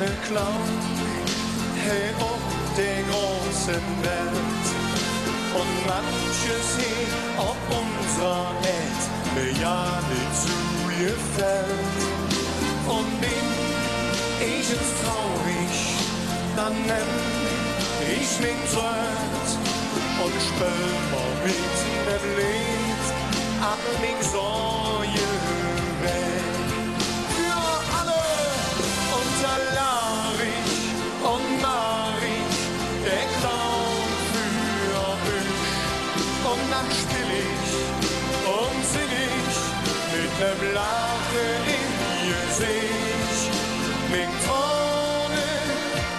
Sterne Clown, hey, auf der großen Welt. Und manches hier auf unserer Welt mir ja nicht zu gefällt. Und bin ich es traurig, dann nenn ich mich Tod und spül mal mit dem Lied an mich Sorge weg. Für alle unter Larich und Marich, der Clown für euch. Und dann spiel ich und sing ich mit nem Lachen in ihr Gesicht. Mit Tränen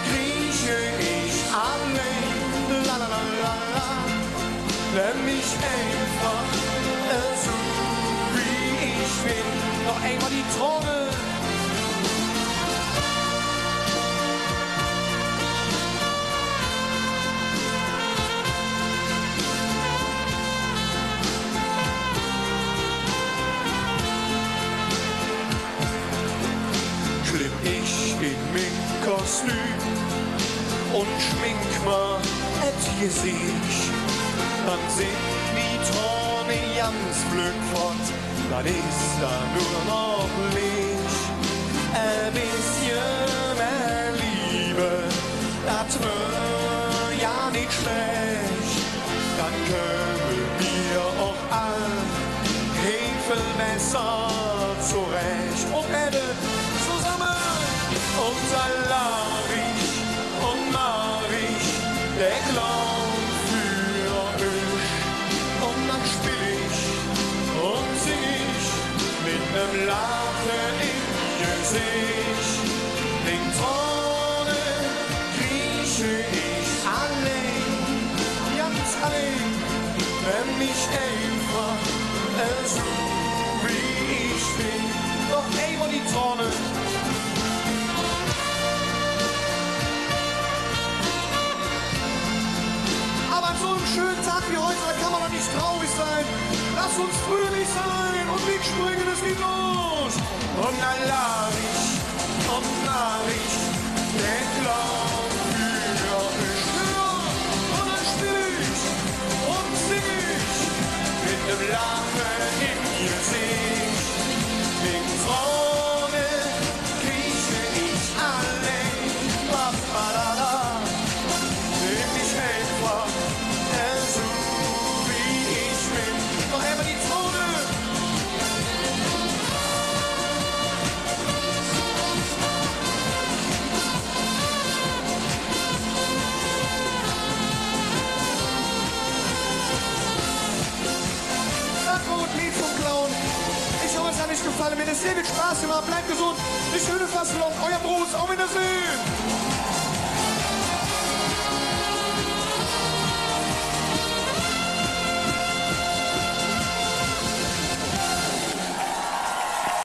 krieche ich allein, la la la la la. Nenn mich einfach so wie ich bin. Noch einmal die Trommel. Klipp ich in mein Kostüm und schmink mal et Gesicht. Dann sind die Träume ganz blöd fort, dann ist da nur noch Licht. Ein bisschen mehr Liebe, das wär ja nicht schlecht. Dann können wir auch all viel besser zurecht. Und Erde zusammen, unser Larich und Marich, der Clown für euch. Und dann spiel ich und sing ich mit nem Lachen im Gesicht. Den Tränen krieche ich allein, ganz allein, wenn mich einfach so wie ich bin. Doch einmal die Tränen. Aber an so einem schönen Tag wie heute, da kann man doch nicht traurig sein. Lass uns fröhlich sein und wir springen es geht los. Und dann Larich und Marich, der Clown für euch. Und dann spiel ich und sing ich mit dem Lachen im Gesicht. Den Träumen krieche ich allein. Ba-ba-da-da. Nimm mich einfach so wie ich bin. Noch einmal die Zone. Das gut, Lied vom Clown. Ich hoffe, es hat euch gefallen. Wenn es sehr viel Spaß gemacht, bleibt gesund. Eine schöne Fastnacht. Euer Bruce. Auf Wiedersehen.